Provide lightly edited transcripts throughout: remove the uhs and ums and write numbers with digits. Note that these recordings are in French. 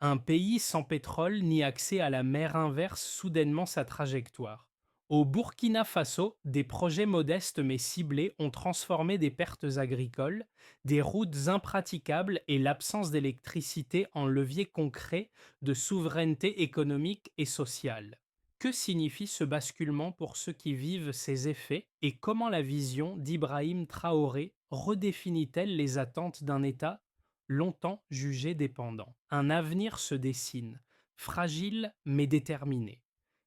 Un pays sans pétrole ni accès à la mer inverse soudainement sa trajectoire. Au Burkina Faso, des projets modestes mais ciblés ont transformé des pertes agricoles, des routes impraticables et l'absence d'électricité en levier concret de souveraineté économique et sociale. Que signifie ce basculement pour ceux qui vivent ces effets et comment la vision d'Ibrahim Traoré redéfinit-elle les attentes d'un État longtemps jugé dépendant? Un avenir se dessine, fragile mais déterminé.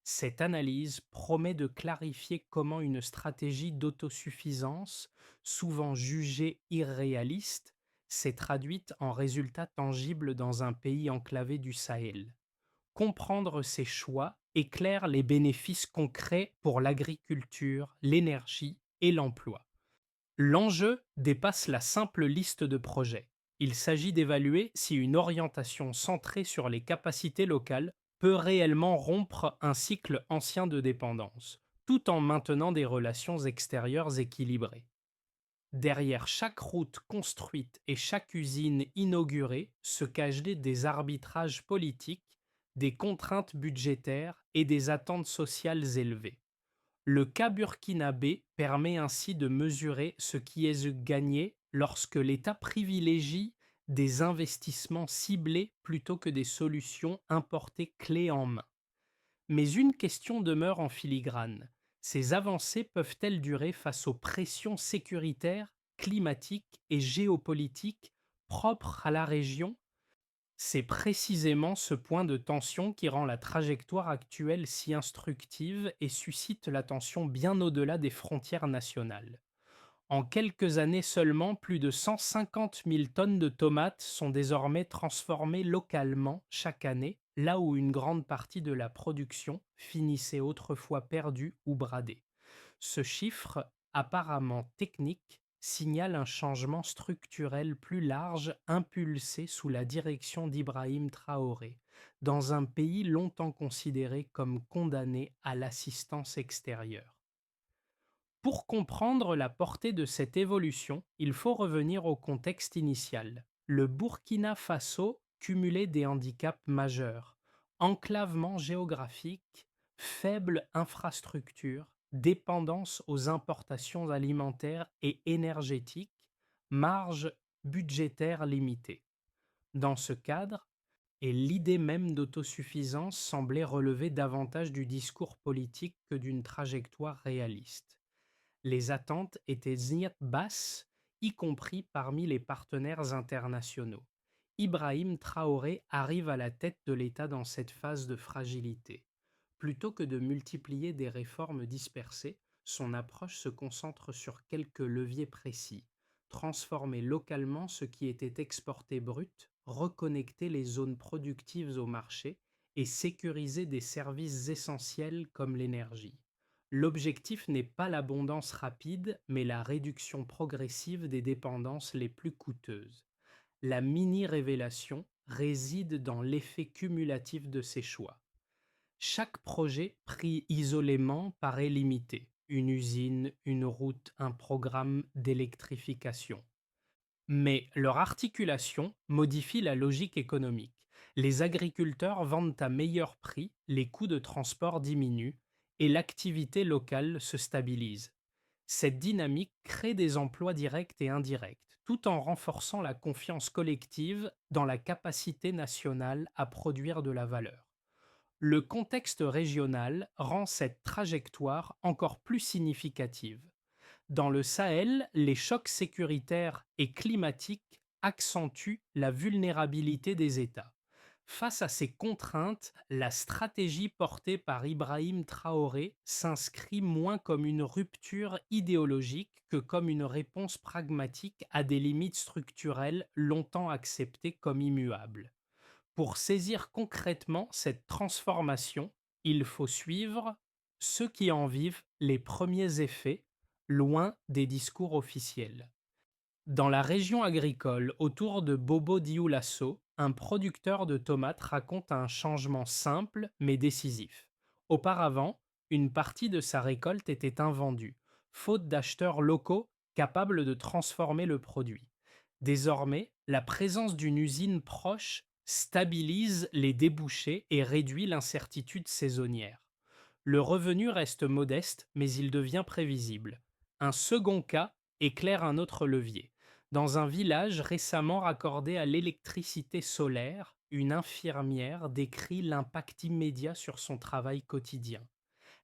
Cette analyse promet de clarifier comment une stratégie d'autosuffisance, souvent jugée irréaliste, s'est traduite en résultats tangibles dans un pays enclavé du Sahel. Comprendre ces choix éclaire les bénéfices concrets pour l'agriculture, l'énergie et l'emploi. L'enjeu dépasse la simple liste de projets. Il s'agit d'évaluer si une orientation centrée sur les capacités locales peut réellement rompre un cycle ancien de dépendance, tout en maintenant des relations extérieures équilibrées. Derrière chaque route construite et chaque usine inaugurée se cachent des arbitrages politiques, des contraintes budgétaires et des attentes sociales élevées. Le cas burkinabé permet ainsi de mesurer ce qui est gagné lorsque l'État privilégie des investissements ciblés plutôt que des solutions importées clés en main. Mais une question demeure en filigrane. Ces avancées peuvent-elles durer face aux pressions sécuritaires, climatiques et géopolitiques propres à la région? C'est précisément ce point de tension qui rend la trajectoire actuelle si instructive et suscite l'attention bien au-delà des frontières nationales. En quelques années seulement, plus de 150 000 tonnes de tomates sont désormais transformées localement chaque année, là où une grande partie de la production finissait autrefois perdue ou bradée. Ce chiffre, apparemment technique, signale un changement structurel plus large impulsé sous la direction d'Ibrahim Traoré, dans un pays longtemps considéré comme condamné à l'assistance extérieure. Pour comprendre la portée de cette évolution, il faut revenir au contexte initial. Le Burkina Faso cumulait des handicaps majeurs: enclavement géographique, faible infrastructure, dépendance aux importations alimentaires et énergétiques, marge budgétaire limitée. Dans ce cadre, et l'idée même d'autosuffisance semblait relever davantage du discours politique que d'une trajectoire réaliste. Les attentes étaient basses, y compris parmi les partenaires internationaux. Ibrahim Traoré arrive à la tête de l'État dans cette phase de fragilité. Plutôt que de multiplier des réformes dispersées, son approche se concentre sur quelques leviers précis: transformer localement ce qui était exporté brut, reconnecter les zones productives au marché et sécuriser des services essentiels comme l'énergie. L'objectif n'est pas l'abondance rapide, mais la réduction progressive des dépendances les plus coûteuses. La mini-révélation réside dans l'effet cumulatif de ces choix. Chaque projet pris isolément paraît limité: une usine, une route, un programme d'électrification. Mais leur articulation modifie la logique économique. Les agriculteurs vendent à meilleur prix, les coûts de transport diminuent et l'activité locale se stabilise. Cette dynamique crée des emplois directs et indirects, tout en renforçant la confiance collective dans la capacité nationale à produire de la valeur. Le contexte régional rend cette trajectoire encore plus significative. Dans le Sahel, les chocs sécuritaires et climatiques accentuent la vulnérabilité des États. Face à ces contraintes, la stratégie portée par Ibrahim Traoré s'inscrit moins comme une rupture idéologique que comme une réponse pragmatique à des limites structurelles longtemps acceptées comme immuables. Pour saisir concrètement cette transformation, il faut suivre ceux qui en vivent les premiers effets, loin des discours officiels. Dans la région agricole autour de Bobo Dioulasso, un producteur de tomates raconte un changement simple mais décisif. Auparavant, une partie de sa récolte était invendue, faute d'acheteurs locaux capables de transformer le produit. Désormais, la présence d'une usine proche stabilise les débouchés et réduit l'incertitude saisonnière. Le revenu reste modeste, mais il devient prévisible. Un second cas éclaire un autre levier. Dans un village récemment raccordé à l'électricité solaire, une infirmière décrit l'impact immédiat sur son travail quotidien.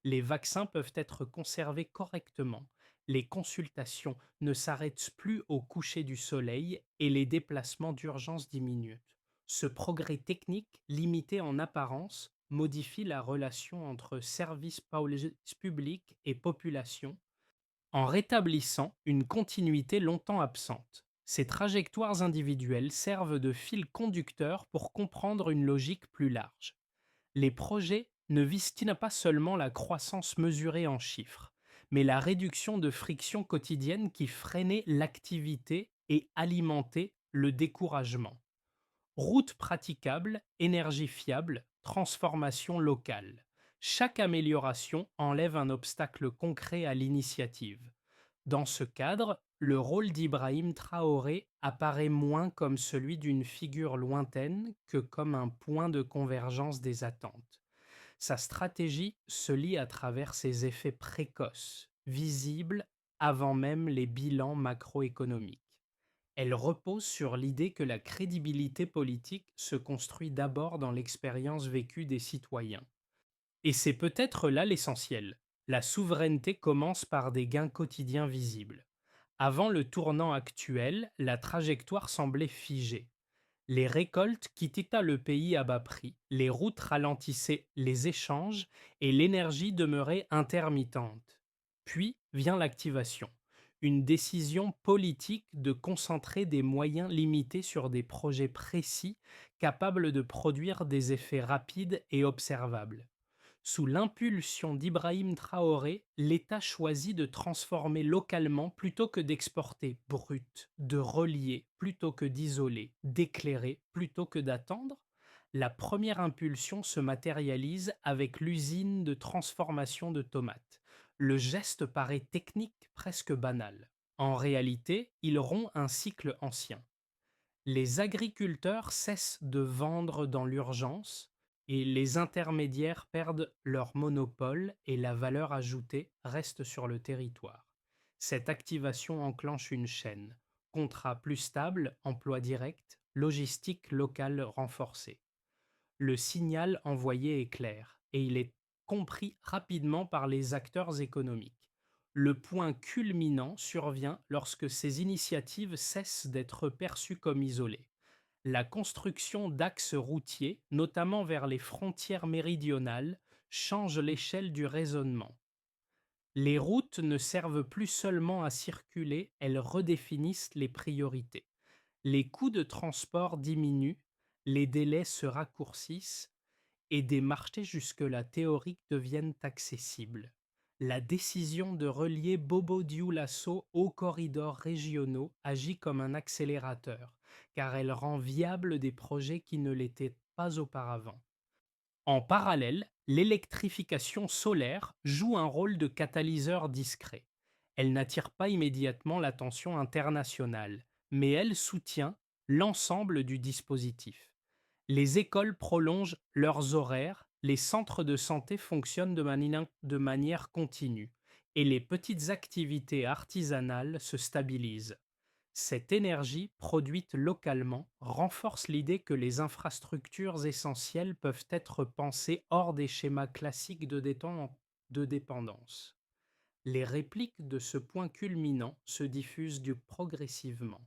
Les vaccins peuvent être conservés correctement. Les consultations ne s'arrêtent plus au coucher du soleil et les déplacements d'urgence diminuent. Ce progrès technique, limité en apparence, modifie la relation entre public et population en rétablissant une continuité longtemps absente. Ces trajectoires individuelles servent de fil conducteur pour comprendre une logique plus large. Les projets ne visent pas seulement la croissance mesurée en chiffres, mais la réduction de frictions quotidiennes qui freinaient l'activité et alimentaient le découragement. Routes praticables, énergie fiable, transformation locale. Chaque amélioration enlève un obstacle concret à l'initiative. Dans ce cadre, le rôle d'Ibrahim Traoré apparaît moins comme celui d'une figure lointaine que comme un point de convergence des attentes. Sa stratégie se lie à travers ses effets précoces, visibles avant même les bilans macroéconomiques. Elle repose sur l'idée que la crédibilité politique se construit d'abord dans l'expérience vécue des citoyens. Et c'est peut-être là l'essentiel. La souveraineté commence par des gains quotidiens visibles. Avant le tournant actuel, la trajectoire semblait figée. Les récoltes quittaient le pays à bas prix, les routes ralentissaient les échanges et l'énergie demeurait intermittente. Puis vient l'activation, une décision politique de concentrer des moyens limités sur des projets précis capables de produire des effets rapides et observables. Sous l'impulsion d'Ibrahim Traoré, l'État choisit de transformer localement plutôt que d'exporter brut, de relier plutôt que d'isoler, d'éclairer plutôt que d'attendre. La première impulsion se matérialise avec l'usine de transformation de tomates. Le geste paraît technique, presque banal. En réalité, il rompt un cycle ancien. Les agriculteurs cessent de vendre dans l'urgence et les intermédiaires perdent leur monopole et la valeur ajoutée reste sur le territoire. Cette activation enclenche une chaîne. Contrat plus stable, emploi direct, logistique locale renforcée. Le signal envoyé est clair et il est compris rapidement par les acteurs économiques. Le point culminant survient lorsque ces initiatives cessent d'être perçues comme isolées. La construction d'axes routiers, notamment vers les frontières méridionales, change l'échelle du raisonnement. Les routes ne servent plus seulement à circuler, elles redéfinissent les priorités. Les coûts de transport diminuent, les délais se raccourcissent et des marchés jusque-là théoriques deviennent accessibles. La décision de relier Bobo-Dioulasso aux corridors régionaux agit comme un accélérateur, car elle rend viables des projets qui ne l'étaient pas auparavant. En parallèle, l'électrification solaire joue un rôle de catalyseur discret. Elle n'attire pas immédiatement l'attention internationale, mais elle soutient l'ensemble du dispositif. Les écoles prolongent leurs horaires, les centres de santé fonctionnent de manière continue et les petites activités artisanales se stabilisent. Cette énergie, produite localement, renforce l'idée que les infrastructures essentielles peuvent être pensées hors des schémas classiques de dépendance. Les répliques de ce point culminant se diffusent progressivement.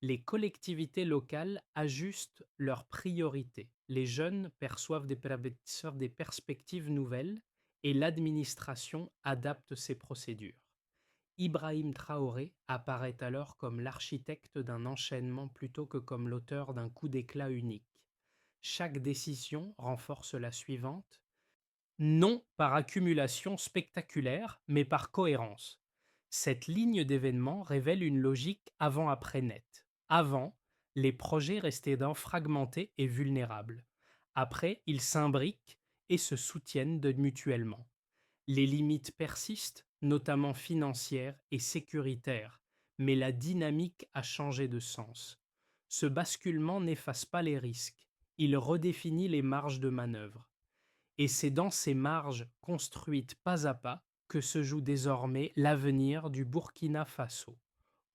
Les collectivités locales ajustent leurs priorités. Les jeunes perçoivent des perspectives nouvelles et l'administration adapte ses procédures. Ibrahim Traoré apparaît alors comme l'architecte d'un enchaînement plutôt que comme l'auteur d'un coup d'éclat unique. Chaque décision renforce la suivante, non par accumulation spectaculaire, mais par cohérence. Cette ligne d'événements révèle une logique avant-après nette. Avant, les projets restaient fragmentés et vulnérables. Après, ils s'imbriquent et se soutiennent mutuellement. Les limites persistent, notamment financières et sécuritaires, mais la dynamique a changé de sens. Ce basculement n'efface pas les risques, il redéfinit les marges de manœuvre. Et c'est dans ces marges construites pas à pas que se joue désormais l'avenir du Burkina Faso.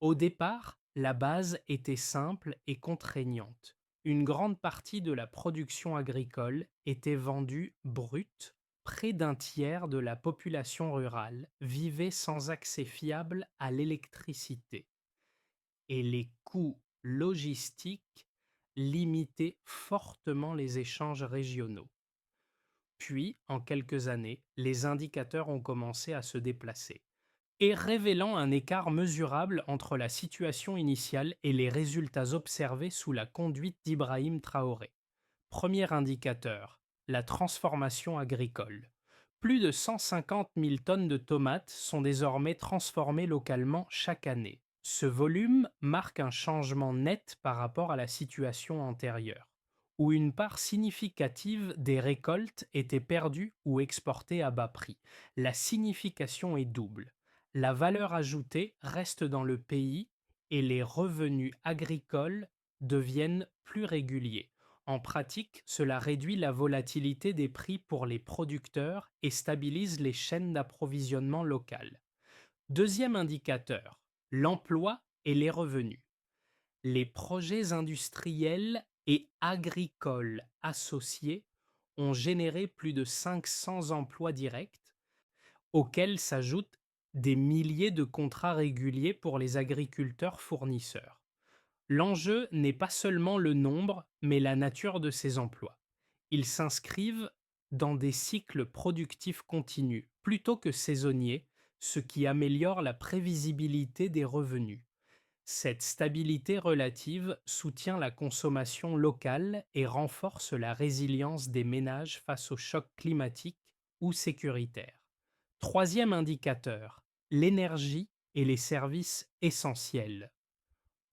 Au départ, la base était simple et contraignante. Une grande partie de la production agricole était vendue brute. Près d'un tiers de la population rurale vivait sans accès fiable à l'électricité et les coûts logistiques limitaient fortement les échanges régionaux. Puis, en quelques années, les indicateurs ont commencé à se déplacer et révélant un écart mesurable entre la situation initiale et les résultats observés sous la conduite d'Ibrahim Traoré. Premier indicateur, la transformation agricole. Plus de 150 000 tonnes de tomates sont désormais transformées localement chaque année. Ce volume marque un changement net par rapport à la situation antérieure, où une part significative des récoltes était perdue ou exportée à bas prix. La signification est double. La valeur ajoutée reste dans le pays et les revenus agricoles deviennent plus réguliers. En pratique, cela réduit la volatilité des prix pour les producteurs et stabilise les chaînes d'approvisionnement locales. Deuxième indicateur, l'emploi et les revenus. Les projets industriels et agricoles associés ont généré plus de 500 emplois directs, auxquels s'ajoutent des milliers de contrats réguliers pour les agriculteurs fournisseurs. L'enjeu n'est pas seulement le nombre, mais la nature de ces emplois. Ils s'inscrivent dans des cycles productifs continus plutôt que saisonniers, ce qui améliore la prévisibilité des revenus. Cette stabilité relative soutient la consommation locale et renforce la résilience des ménages face aux chocs climatiques ou sécuritaires. Troisième indicateur, l'énergie et les services essentiels.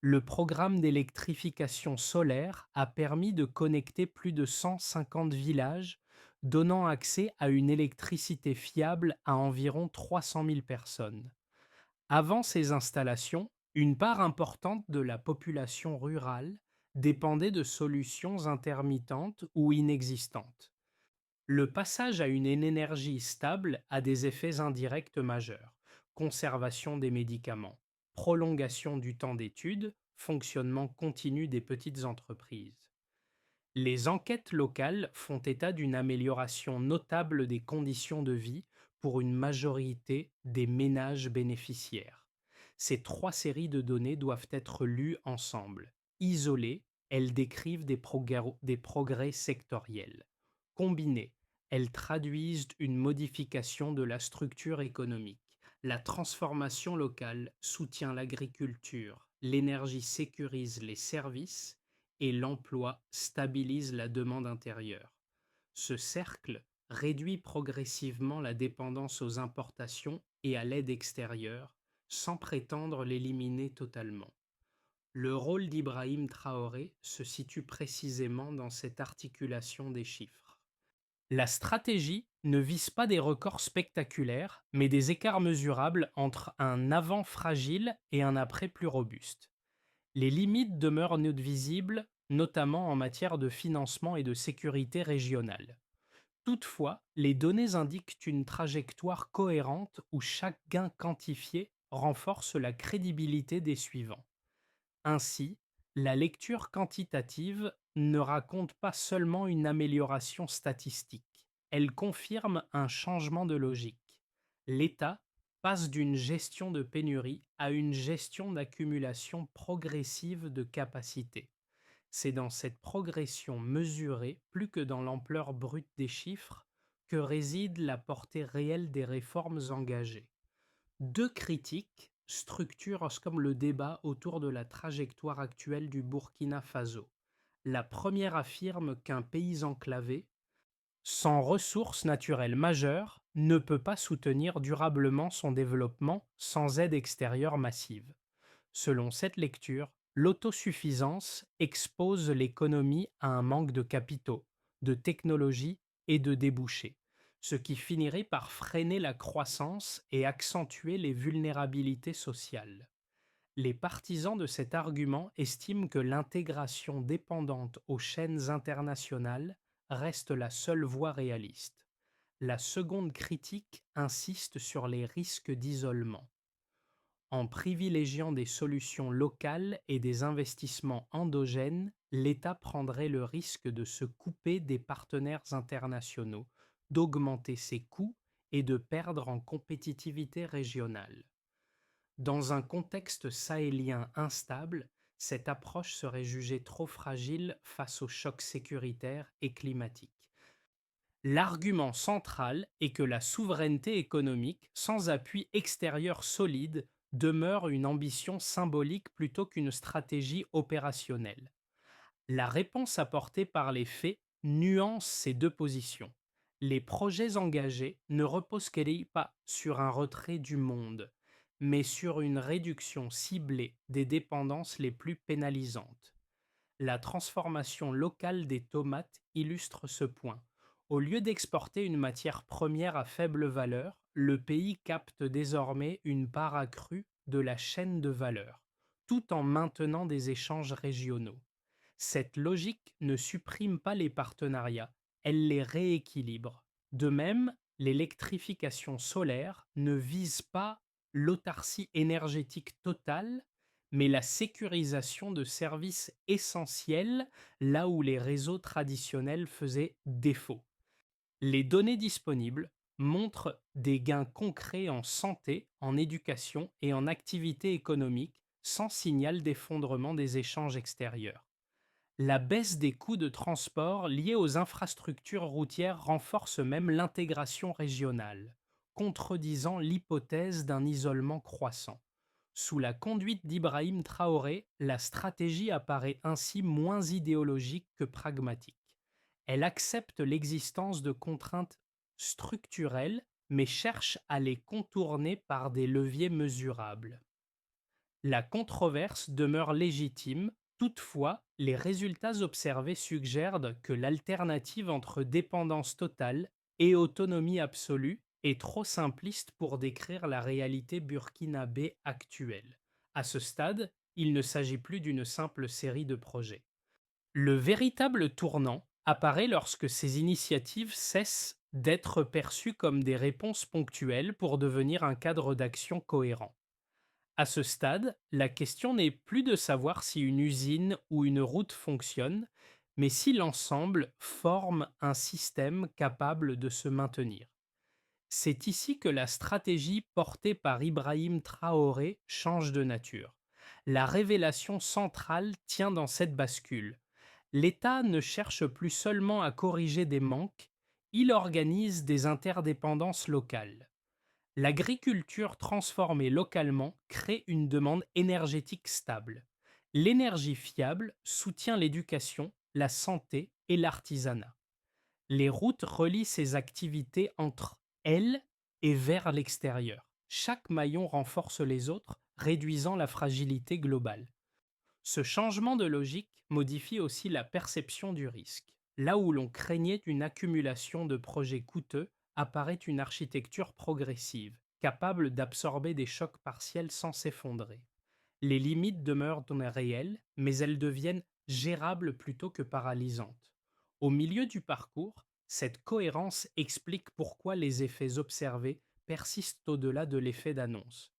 Le programme d'électrification solaire a permis de connecter plus de 150 villages, donnant accès à une électricité fiable à environ 300 000 personnes. Avant ces installations, une part importante de la population rurale dépendait de solutions intermittentes ou inexistantes. Le passage à une énergie stable a des effets indirects majeurs: conservation des médicaments, prolongation du temps d'étude, fonctionnement continu des petites entreprises. Les enquêtes locales font état d'une amélioration notable des conditions de vie pour une majorité des ménages bénéficiaires. Ces trois séries de données doivent être lues ensemble. Isolées, elles décrivent des progrès sectoriels. Combinées, elles traduisent une modification de la structure économique. La transformation locale soutient l'agriculture, l'énergie sécurise les services et l'emploi stabilise la demande intérieure. Ce cercle réduit progressivement la dépendance aux importations et à l'aide extérieure, sans prétendre l'éliminer totalement. Le rôle d'Ibrahim Traoré se situe précisément dans cette articulation des chiffres. La stratégie ne vise pas des records spectaculaires, mais des écarts mesurables entre un avant fragile et un après plus robuste. Les limites demeurent visibles, notamment en matière de financement et de sécurité régionale. Toutefois, les données indiquent une trajectoire cohérente où chaque gain quantifié renforce la crédibilité des suivants. Ainsi, la lecture quantitative ne raconte pas seulement une amélioration statistique, elle confirme un changement de logique. L'État passe d'une gestion de pénurie à une gestion d'accumulation progressive de capacités. C'est dans cette progression mesurée, plus que dans l'ampleur brute des chiffres, que réside la portée réelle des réformes engagées. Deux critiques structurent comme le débat autour de la trajectoire actuelle du Burkina Faso. La première affirme qu'un pays enclavé, sans ressources naturelles majeures, ne peut pas soutenir durablement son développement sans aide extérieure massive. Selon cette lecture, l'autosuffisance expose l'économie à un manque de capitaux, de technologies et de débouchés, ce qui finirait par freiner la croissance et accentuer les vulnérabilités sociales. Les partisans de cet argument estiment que l'intégration dépendante aux chaînes internationales reste la seule voie réaliste. La seconde critique insiste sur les risques d'isolement. En privilégiant des solutions locales et des investissements endogènes, l'État prendrait le risque de se couper des partenaires internationaux, d'augmenter ses coûts et de perdre en compétitivité régionale. Dans un contexte sahélien instable, cette approche serait jugée trop fragile face aux chocs sécuritaires et climatiques. L'argument central est que la souveraineté économique, sans appui extérieur solide, demeure une ambition symbolique plutôt qu'une stratégie opérationnelle. La réponse apportée par les faits nuance ces deux positions. Les projets engagés ne reposent pas sur un retrait du monde, mais sur une réduction ciblée des dépendances les plus pénalisantes. La transformation locale des tomates illustre ce point. Au lieu d'exporter une matière première à faible valeur, le pays capte désormais une part accrue de la chaîne de valeur, tout en maintenant des échanges régionaux. Cette logique ne supprime pas les partenariats, elle les rééquilibre. De même, l'électrification solaire ne vise pas l'autarcie énergétique totale, mais la sécurisation de services essentiels là où les réseaux traditionnels faisaient défaut. Les données disponibles montrent des gains concrets en santé, en éducation et en activité économique sans signal d'effondrement des échanges extérieurs. La baisse des coûts de transport liés aux infrastructures routières renforce même l'intégration régionale, contredisant l'hypothèse d'un isolement croissant. Sous la conduite d'Ibrahim Traoré, la stratégie apparaît ainsi moins idéologique que pragmatique. Elle accepte l'existence de contraintes structurelles, mais cherche à les contourner par des leviers mesurables. La controverse demeure légitime, toutefois, les résultats observés suggèrent que l'alternative entre dépendance totale et autonomie absolue est trop simpliste pour décrire la réalité burkinabé actuelle. À ce stade, il ne s'agit plus d'une simple série de projets. Le véritable tournant apparaît lorsque ces initiatives cessent d'être perçues comme des réponses ponctuelles pour devenir un cadre d'action cohérent. À ce stade, la question n'est plus de savoir si une usine ou une route fonctionne, mais si l'ensemble forme un système capable de se maintenir. C'est ici que la stratégie portée par Ibrahim Traoré change de nature. La révélation centrale tient dans cette bascule. L'État ne cherche plus seulement à corriger des manques, il organise des interdépendances locales. L'agriculture transformée localement crée une demande énergétique stable. L'énergie fiable soutient l'éducation, la santé et l'artisanat. Les routes relient ces activités entre elles et vers l'extérieur. Chaque maillon renforce les autres, réduisant la fragilité globale. Ce changement de logique modifie aussi la perception du risque. Là où l'on craignait une accumulation de projets coûteux, apparaît une architecture progressive, capable d'absorber des chocs partiels sans s'effondrer. Les limites demeurent réelles, mais elles deviennent gérables plutôt que paralysantes. Au milieu du parcours, cette cohérence explique pourquoi les effets observés persistent au-delà de l'effet d'annonce.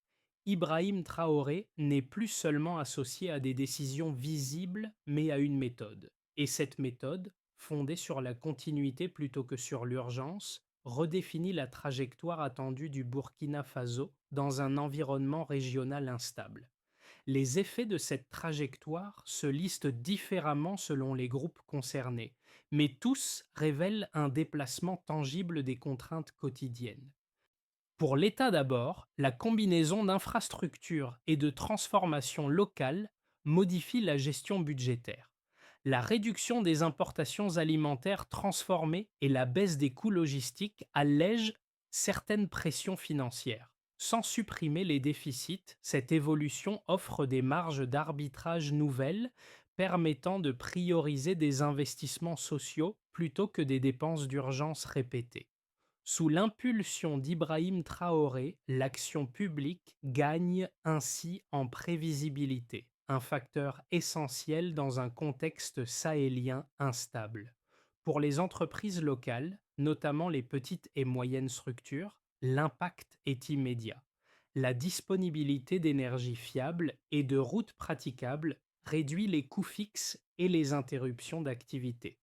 Ibrahim Traoré n'est plus seulement associé à des décisions visibles, mais à une méthode. Et cette méthode, fondée sur la continuité plutôt que sur l'urgence, redéfinit la trajectoire attendue du Burkina Faso dans un environnement régional instable. Les effets de cette trajectoire se listent différemment selon les groupes concernés, mais tous révèlent un déplacement tangible des contraintes quotidiennes. Pour l'État d'abord, la combinaison d'infrastructures et de transformations locales modifie la gestion budgétaire. La réduction des importations alimentaires transformées et la baisse des coûts logistiques allègent certaines pressions financières. Sans supprimer les déficits, cette évolution offre des marges d'arbitrage nouvelles permettant de prioriser des investissements sociaux plutôt que des dépenses d'urgence répétées. Sous l'impulsion d'Ibrahim Traoré, l'action publique gagne ainsi en prévisibilité, un facteur essentiel dans un contexte sahélien instable. Pour les entreprises locales, notamment les petites et moyennes structures, l'impact est immédiat. La disponibilité d'énergie fiable et de routes praticables réduit les coûts fixes et les interruptions d'activité.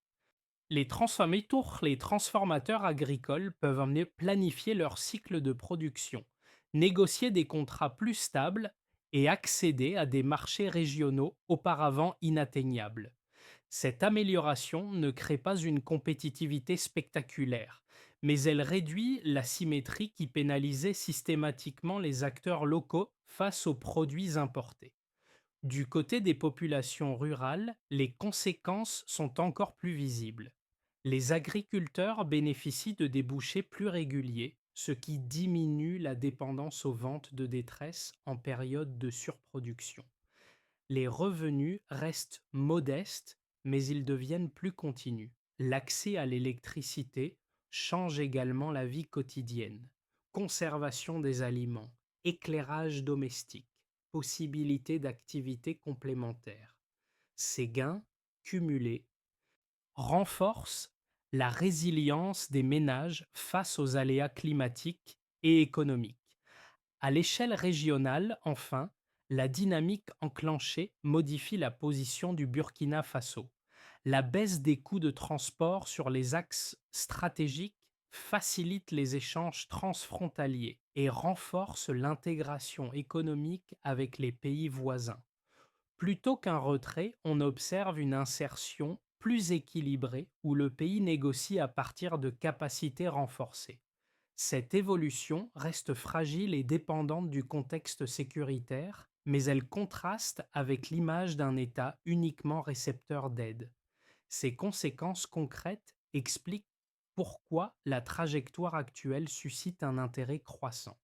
Les transformateurs agricoles peuvent planifier leur cycle de production, négocier des contrats plus stables et accéder à des marchés régionaux auparavant inatteignables. Cette amélioration ne crée pas une compétitivité spectaculaire, mais elle réduit la symétrie qui pénalisait systématiquement les acteurs locaux face aux produits importés. Du côté des populations rurales, les conséquences sont encore plus visibles. Les agriculteurs bénéficient de débouchés plus réguliers, ce qui diminue la dépendance aux ventes de détresse en période de surproduction. Les revenus restent modestes, mais ils deviennent plus continus. L'accès à l'électricité change également la vie quotidienne. Conservation des aliments, éclairage domestique, possibilité d'activités complémentaires. Ces gains, cumulés, renforcent la résilience des ménages face aux aléas climatiques et économiques. À l'échelle régionale, enfin, la dynamique enclenchée modifie la position du Burkina Faso. La baisse des coûts de transport sur les axes stratégiques facilite les échanges transfrontaliers et renforce l'intégration économique avec les pays voisins. Plutôt qu'un retrait, on observe une insertion plus équilibrée où le pays négocie à partir de capacités renforcées. Cette évolution reste fragile et dépendante du contexte sécuritaire, mais elle contraste avec l'image d'un État uniquement récepteur d'aide. Ces conséquences concrètes expliquent pourquoi la trajectoire actuelle suscite un intérêt croissant.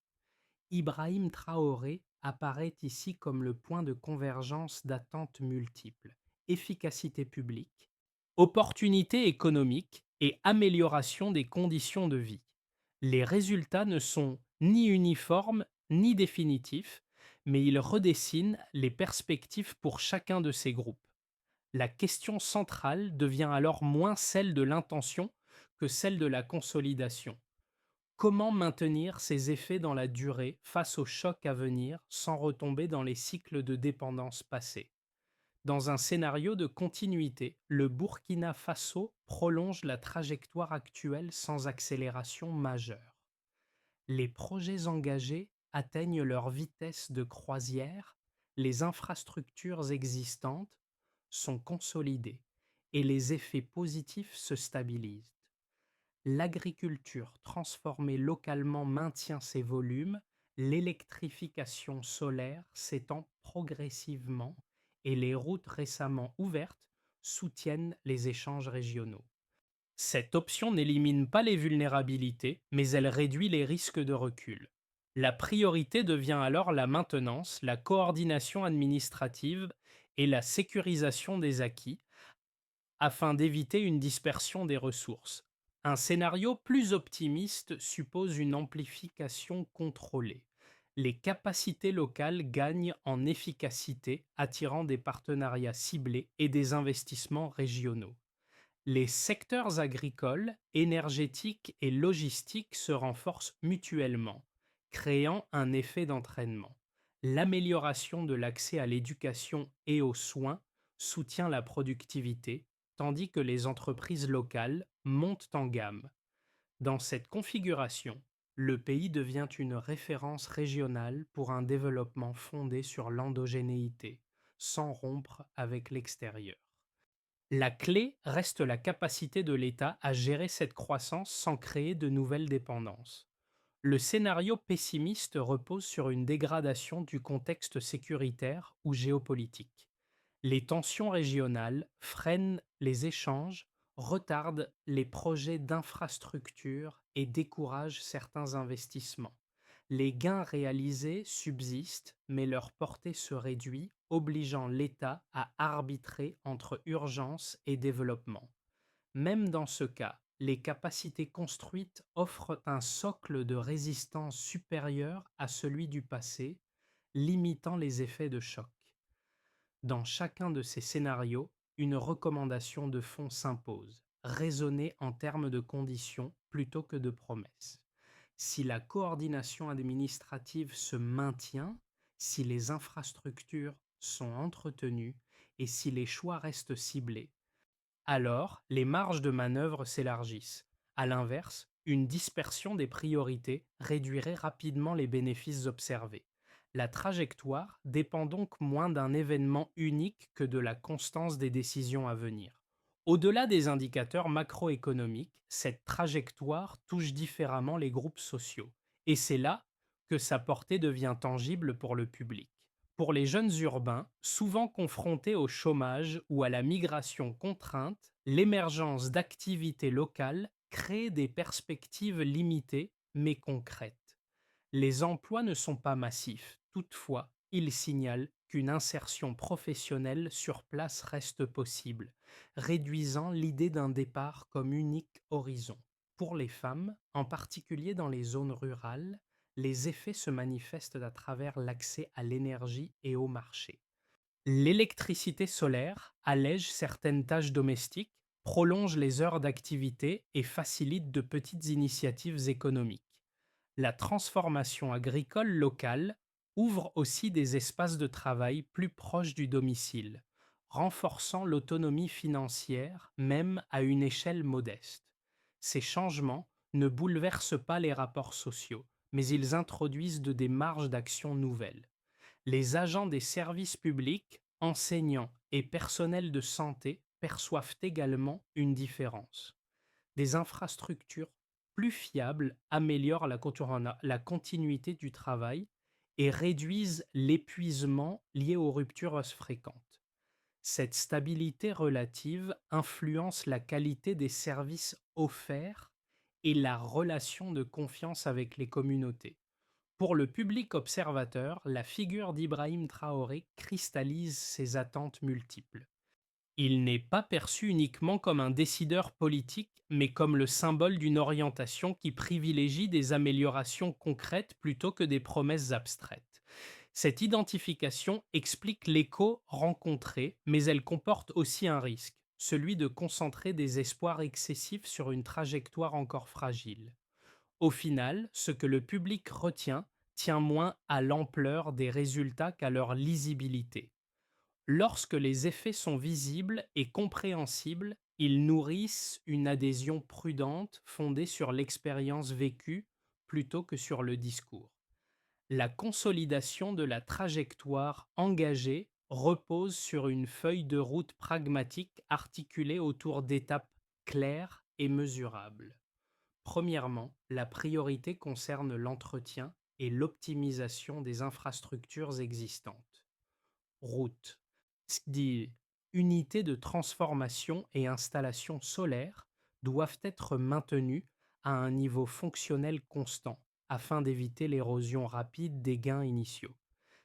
Ibrahim Traoré apparaît ici comme le point de convergence d'attentes multiples: efficacité publique, opportunités économiques et amélioration des conditions de vie. Les résultats ne sont ni uniformes ni définitifs, mais ils redessinent les perspectives pour chacun de ces groupes. La question centrale devient alors moins celle de l'intention que celle de la consolidation. Comment maintenir ces effets dans la durée face aux chocs à venir sans retomber dans les cycles de dépendance passés? Dans un scénario de continuité, le Burkina Faso prolonge la trajectoire actuelle sans accélération majeure. Les projets engagés atteignent leur vitesse de croisière, les infrastructures existantes sont consolidées et les effets positifs se stabilisent. L'agriculture transformée localement maintient ses volumes, l'électrification solaire s'étend progressivement et les routes récemment ouvertes soutiennent les échanges régionaux. Cette option n'élimine pas les vulnérabilités, mais elle réduit les risques de recul. La priorité devient alors la maintenance, la coordination administrative et la sécurisation des acquis afin d'éviter une dispersion des ressources. Un scénario plus optimiste suppose une amplification contrôlée. Les capacités locales gagnent en efficacité, attirant des partenariats ciblés et des investissements régionaux. Les secteurs agricoles, énergétiques et logistiques se renforcent mutuellement, créant un effet d'entraînement. L'amélioration de l'accès à l'éducation et aux soins soutient la productivité, tandis que les entreprises locales montent en gamme. Dans cette configuration, le pays devient une référence régionale pour un développement fondé sur l'endogénéité, sans rompre avec l'extérieur. La clé reste la capacité de l'État à gérer cette croissance sans créer de nouvelles dépendances. Le scénario pessimiste repose sur une dégradation du contexte sécuritaire ou géopolitique. Les tensions régionales freinent les échanges, retardent les projets d'infrastructure et découragent certains investissements. Les gains réalisés subsistent, mais leur portée se réduit, obligeant l'État à arbitrer entre urgence et développement. Même dans ce cas, les capacités construites offrent un socle de résistance supérieur à celui du passé, limitant les effets de choc. Dans chacun de ces scénarios, une recommandation de fond s'impose, raisonner en termes de conditions plutôt que de promesses. Si la coordination administrative se maintient, si les infrastructures sont entretenues et si les choix restent ciblés, alors les marges de manœuvre s'élargissent. À l'inverse, une dispersion des priorités réduirait rapidement les bénéfices observés. La trajectoire dépend donc moins d'un événement unique que de la constance des décisions à venir. Au-delà des indicateurs macroéconomiques, cette trajectoire touche différemment les groupes sociaux. Et c'est là que sa portée devient tangible pour le public. Pour les jeunes urbains, souvent confrontés au chômage ou à la migration contrainte, l'émergence d'activités locales crée des perspectives limitées mais concrètes. Les emplois ne sont pas massifs, toutefois, ils signalent qu'une insertion professionnelle sur place reste possible, réduisant l'idée d'un départ comme unique horizon. Pour les femmes, en particulier dans les zones rurales, les effets se manifestent à travers l'accès à l'énergie et au marché. L'électricité solaire allège certaines tâches domestiques, prolonge les heures d'activité et facilite de petites initiatives économiques. La transformation agricole locale ouvre aussi des espaces de travail plus proches du domicile, renforçant l'autonomie financière même à une échelle modeste. Ces changements ne bouleversent pas les rapports sociaux, mais ils introduisent des marges d'action nouvelles. Les agents des services publics, enseignants et personnels de santé perçoivent également une différence. Des infrastructures plus fiables améliorent la continuité du travail et réduisent l'épuisement lié aux ruptures fréquentes. Cette stabilité relative influence la qualité des services offerts et la relation de confiance avec les communautés. Pour le public observateur, la figure d'Ibrahim Traoré cristallise ces attentes multiples. Il n'est pas perçu uniquement comme un décideur politique, mais comme le symbole d'une orientation qui privilégie des améliorations concrètes plutôt que des promesses abstraites. Cette identification explique l'écho rencontré, mais elle comporte aussi un risque, celui de concentrer des espoirs excessifs sur une trajectoire encore fragile. Au final, ce que le public retient tient moins à l'ampleur des résultats qu'à leur lisibilité. Lorsque les effets sont visibles et compréhensibles, ils nourrissent une adhésion prudente fondée sur l'expérience vécue plutôt que sur le discours. La consolidation de la trajectoire engagée repose sur une feuille de route pragmatique articulée autour d'étapes claires et mesurables. Premièrement, la priorité concerne l'entretien et l'optimisation des infrastructures existantes. Routes, dit unités de transformation et installations solaires doivent être maintenues à un niveau fonctionnel constant afin d'éviter l'érosion rapide des gains initiaux.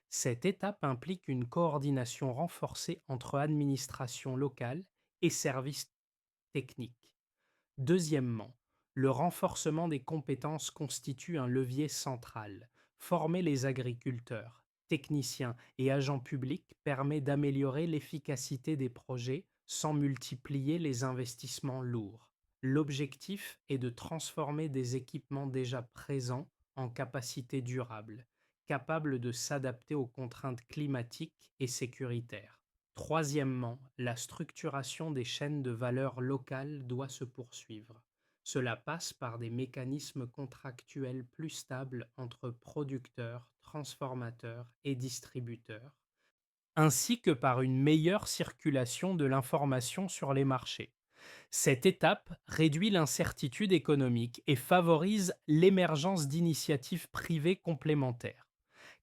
Cette étape implique une coordination renforcée entre administrations locales et services techniques. Deuxièmement, le renforcement des compétences constitue un levier central. Former les agriculteurs, techniciens et agents publics permet d'améliorer l'efficacité des projets sans multiplier les investissements lourds. L'objectif est de transformer des équipements déjà présents en capacités durables, capables de s'adapter aux contraintes climatiques et sécuritaires. Troisièmement, la structuration des chaînes de valeur locales doit se poursuivre. Cela passe par des mécanismes contractuels plus stables entre producteurs, transformateurs et distributeurs, ainsi que par une meilleure circulation de l'information sur les marchés. Cette étape réduit l'incertitude économique et favorise l'émergence d'initiatives privées complémentaires.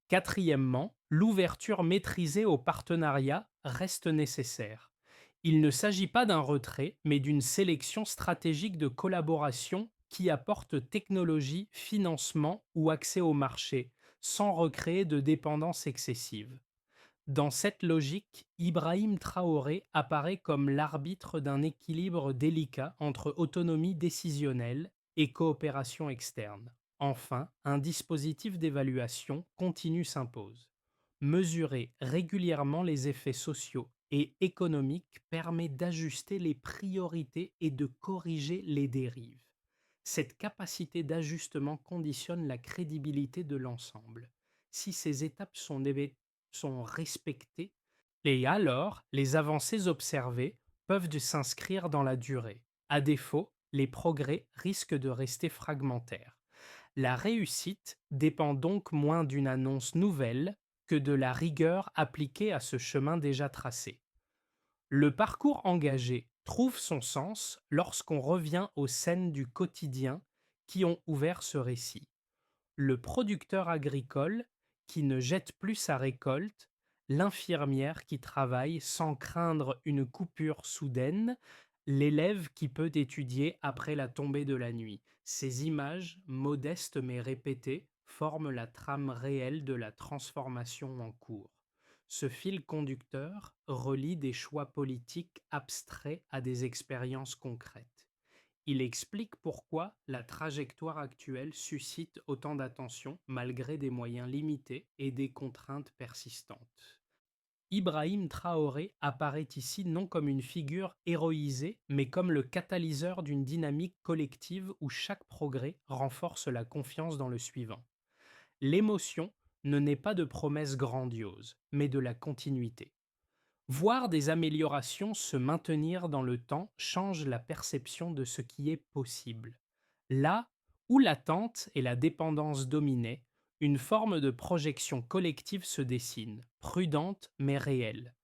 Quatrièmement, l'ouverture maîtrisée au partenariat reste nécessaire. Il ne s'agit pas d'un retrait, mais d'une sélection stratégique de collaboration qui apporte technologie, financement ou accès au marché, sans recréer de dépendance excessive. Dans cette logique, Ibrahim Traoré apparaît comme l'arbitre d'un équilibre délicat entre autonomie décisionnelle et coopération externe. Enfin, un dispositif d'évaluation continu s'impose. Mesurer régulièrement les effets sociaux et économiques permet d'ajuster les priorités et de corriger les dérives. Cette capacité d'ajustement conditionne la crédibilité de l'ensemble. Si ces étapes sont respectées, et alors les avancées observées peuvent s'inscrire dans la durée. À défaut, les progrès risquent de rester fragmentaires. La réussite dépend donc moins d'une annonce nouvelle que de la rigueur appliquée à ce chemin déjà tracé. Le parcours engagé trouve son sens lorsqu'on revient aux scènes du quotidien qui ont ouvert ce récit. Le producteur agricole qui ne jette plus sa récolte, l'infirmière qui travaille sans craindre une coupure soudaine, l'élève qui peut étudier après la tombée de la nuit. Ces images, modestes mais répétées, forment la trame réelle de la transformation en cours. Ce fil conducteur relie des choix politiques abstraits à des expériences concrètes. Il explique pourquoi la trajectoire actuelle suscite autant d'attention malgré des moyens limités et des contraintes persistantes. Ibrahim Traoré apparaît ici non comme une figure héroïsée, mais comme le catalyseur d'une dynamique collective où chaque progrès renforce la confiance dans le suivant. L'émotion ne naît pas de promesses grandioses, mais de la continuité. Voir des améliorations se maintenir dans le temps change la perception de ce qui est possible. Là où l'attente et la dépendance dominaient, une forme de projection collective se dessine, prudente mais réelle.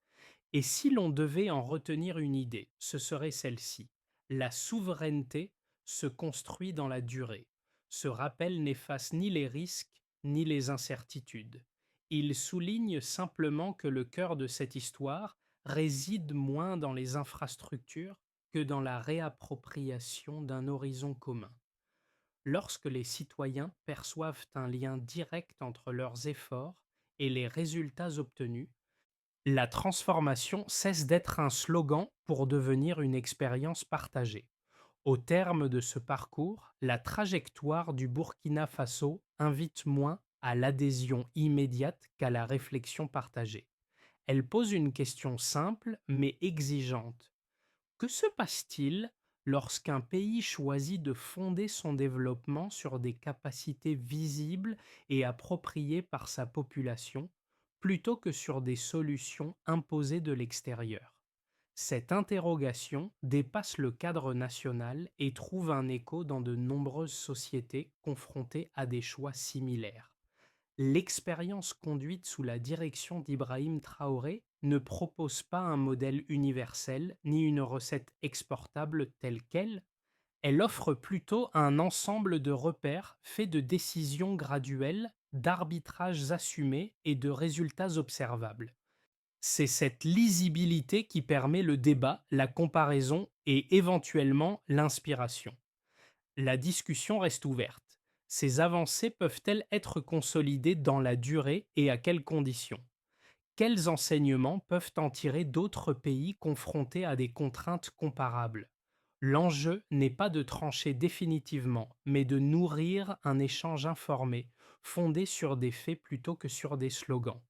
Et si l'on devait en retenir une idée, ce serait celle-ci. La souveraineté se construit dans la durée. Ce rappel n'efface ni les risques ni les incertitudes. Il souligne simplement que le cœur de cette histoire réside moins dans les infrastructures que dans la réappropriation d'un horizon commun. Lorsque les citoyens perçoivent un lien direct entre leurs efforts et les résultats obtenus, la transformation cesse d'être un slogan pour devenir une expérience partagée. Au terme de ce parcours, la trajectoire du Burkina Faso invite moins à l'adhésion immédiate qu'à la réflexion partagée. Elle pose une question simple mais exigeante. Que se passe-t-il lorsqu'un pays choisit de fonder son développement sur des capacités visibles et appropriées par sa population, plutôt que sur des solutions imposées de l'extérieur? Cette interrogation dépasse le cadre national et trouve un écho dans de nombreuses sociétés confrontées à des choix similaires. L'expérience conduite sous la direction d'Ibrahim Traoré ne propose pas un modèle universel ni une recette exportable telle qu'elle, elle offre plutôt un ensemble de repères faits de décisions graduelles, d'arbitrages assumés et de résultats observables. C'est cette lisibilité qui permet le débat, la comparaison et éventuellement l'inspiration. La discussion reste ouverte. Ces avancées peuvent-elles être consolidées dans la durée et à quelles conditions? Quels enseignements peuvent en tirer d'autres pays confrontés à des contraintes comparables? L'enjeu n'est pas de trancher définitivement, mais de nourrir un échange informé, fondé sur des faits plutôt que sur des slogans.